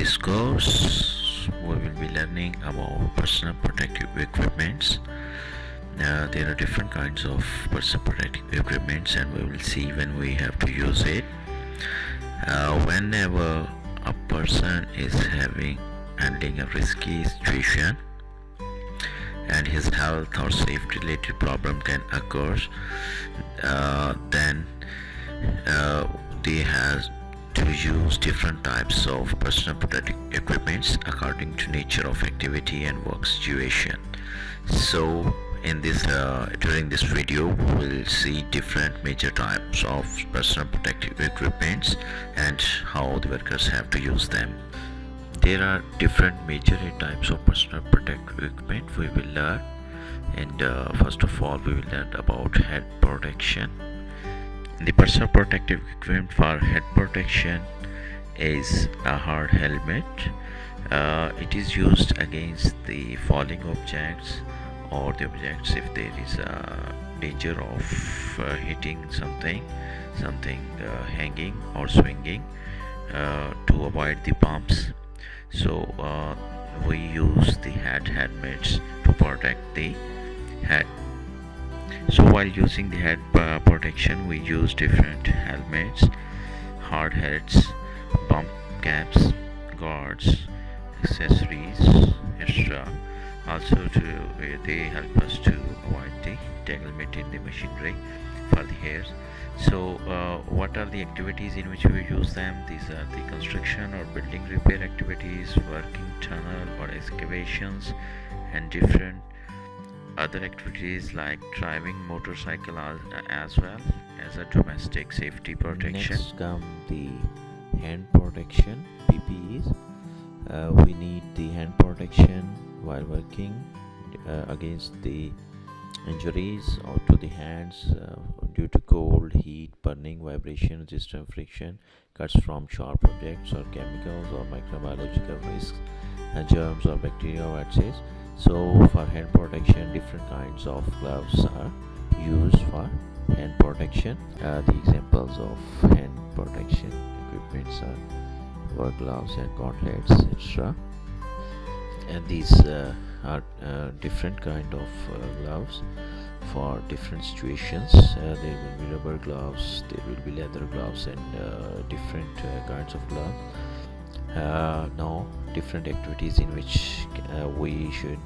this course we will be learning about personal protective equipments. There are different kinds of personal protective equipments, and we will see when we have to use it. Whenever a person is handling a risky situation and his health or safety related problem can occur, then they have to use different types of personal protective equipments according to nature of activity and work situation. So in this during this video we will see different major types of personal protective equipments and how the workers have to use them. There are different major types of personal protective equipment we will learn, and first of all we will learn about head protection. The personal protective equipment for head protection is a hard helmet. It is used against the falling objects or the objects if there is a danger of hitting something hanging or swinging, to avoid the bumps. So we use the head helmets to protect the head. So while using the head protection, we use different helmets, hard hats, bump caps, guards, accessories, etc. Also they help us to avoid the entanglement in the machinery for the hairs. So what are the activities in which we use them? These are the construction or building repair activities, working tunnel or excavations, and different other activities like driving motorcycle as well as a domestic safety protection. Next come the hand protection, PPEs. We need the hand protection while working against the injuries or to the hands due to cold, heat, burning, vibration, resistant friction, cuts from sharp objects or chemicals or microbiological risks, germs or bacteria or viruses. So for hand protection, different kinds of gloves are used for hand protection. The examples of hand protection equipments are work gloves and gauntlets, etc. And these are different kind of gloves for different situations. There will be rubber gloves, there will be leather gloves, and different kinds of gloves. Now different activities in which we should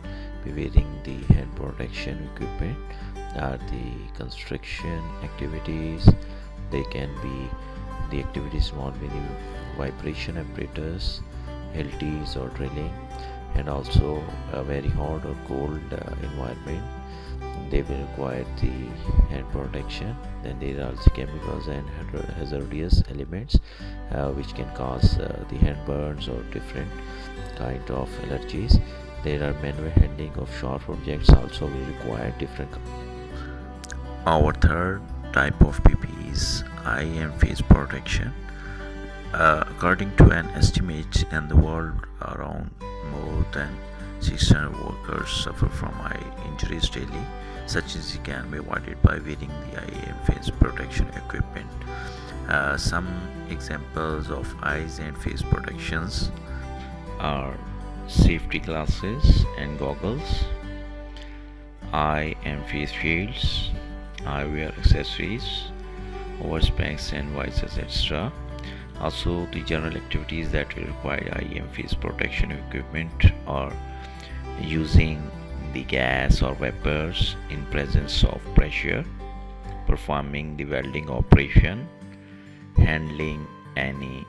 be wearing the hand protection equipment are the construction activities. They can be the activities involved with vibration apparatus, LTs or drilling, and also a very hot or cold environment. They will require the hand protection. Then there are also chemicals and hazardous elements which can cause the hand burns or different kind of allergies. There are manual handling of sharp objects also will require different. Our third type of PPE is eye and face protection. According to an estimate in the world, around more than 600 workers suffer from eye injuries daily. Such as can be avoided by wearing the eye and face protection equipment. Some examples of eyes and face protections are safety glasses and goggles, eye and face shields, eyewear accessories, over specs and visors, etc. Also, the general activities that will require eye and face protection equipment are using the gas or vapors in presence of pressure, performing the welding operation, handling any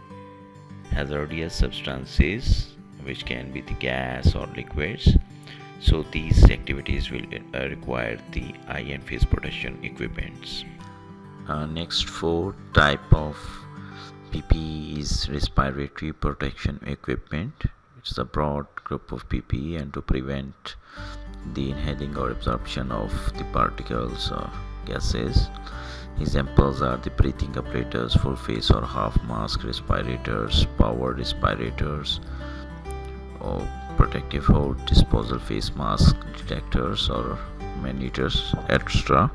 hazardous substances which can be the gas or liquids. So these activities will require the eye and face protection equipments. Next fourth type of PPE is respiratory protection equipment. It's a broad group of PPE and to prevent the inhaling or absorption of the particles or gases. Examples are the breathing apparatus, full face or half mask respirators, powered respirators, or protective hood, disposal face mask detectors or monitors, etc.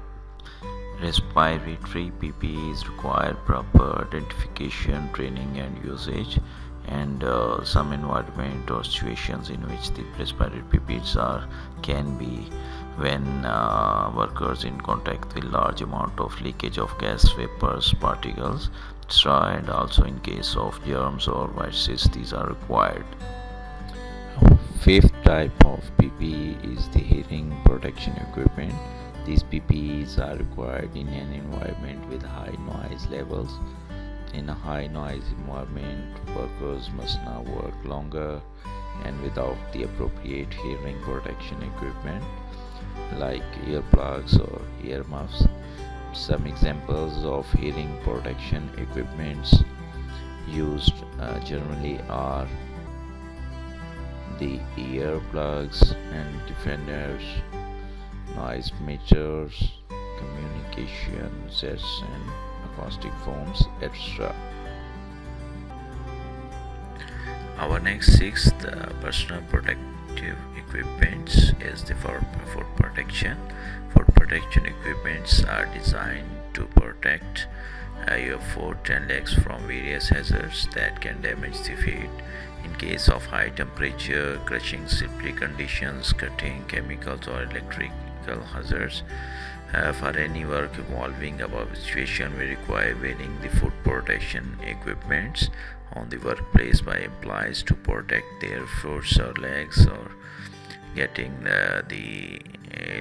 Respiratory PPEs require proper identification, training and usage, and some environment or situations in which the respiratory PPEs can be when workers in contact with large amount of leakage of gas, vapors, particles, etc., and also in case of germs or viruses, these are required. Fifth type of PPE is the hearing protection equipment. These PPEs are required in an environment with high noise levels. In a high noise environment, workers must now work longer and without the appropriate hearing protection equipment like earplugs or earmuffs. Some examples of hearing protection equipments used generally are the earplugs and defenders, noise meters, communication sets and acoustic phones, etc. Our next sixth personal protective equipments is the food protection. Food protection equipments are designed to protect your foot and legs from various hazards that can damage the feet. In case of high temperature, crushing, slippery conditions, cutting, chemicals or electrical hazards, for any work involving above situation, we require wearing the foot protection equipments on the workplace by employees to protect their foot or legs or getting the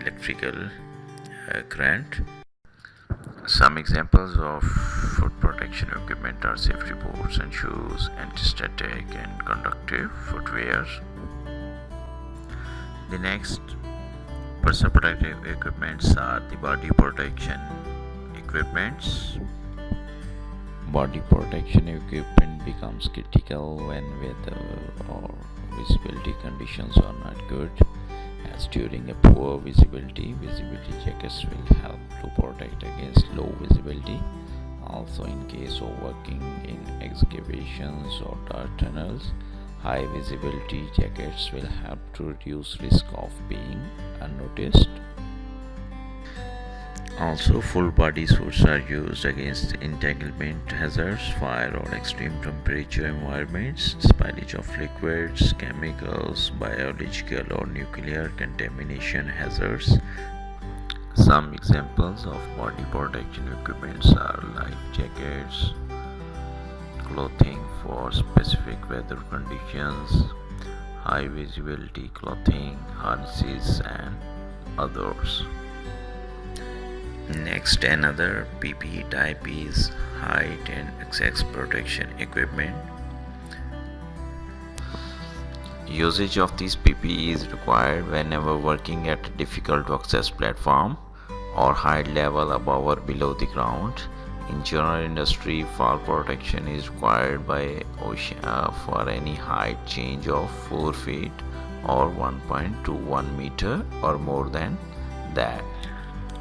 electrical current. Some examples of foot protection equipment are safety boots and shoes, anti-static and conductive footwear. The next personal protective equipments are the body protection equipments. Body protection equipment becomes critical when weather or visibility conditions are not good, as during a poor visibility jackets will help to protect against low visibility. Also, in case of working in excavations or dark tunnels, high visibility jackets will help to reduce risk of being unnoticed. Also, full body suits are used against entanglement hazards, fire or extreme temperature environments, spillage of liquids, chemicals, biological or nuclear contamination hazards. Some examples of body protection equipments are life jackets, clothing for specific weather conditions, high visibility clothing, harnesses and others. Next, another PPE type is height and access protection equipment. Usage of this PPE is required whenever working at a difficult to access platform or high level above or below the ground. In general industry, fall protection is required by OSHA for any height change of 4 feet or 1.21 meter or more than that.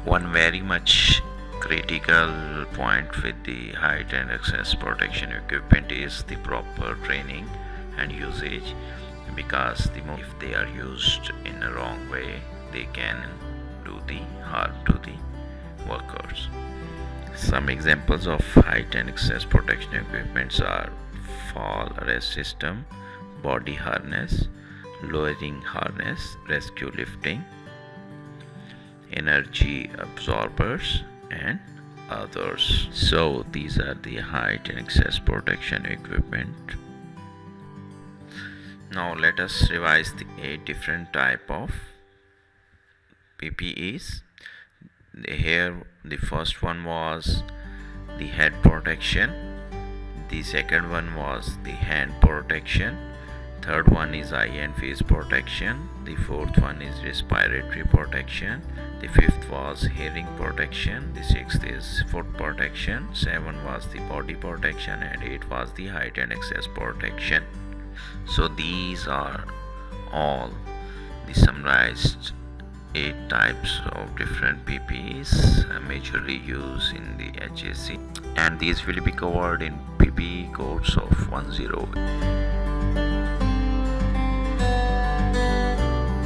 One very much critical point with the height and access protection equipment is the proper training and usage, because if they are used in a wrong way, they can do the harm to the workers. Some examples of height and access protection equipments are fall arrest system, body harness, lowering harness, rescue lifting, energy absorbers and others. So these are the height and access protection equipment. Now let us revise the 8 different type of PPEs. Here the first one was the head protection, the second one was the hand protection, third one is eye and face protection, the fourth one is respiratory protection, the fifth was hearing protection, the sixth is foot protection, 7 was the body protection and 8 was the height and access protection. So these are all the summarized 8 types of different PPEs majorly used in the HSC, and these will be covered in PPE codes of 10.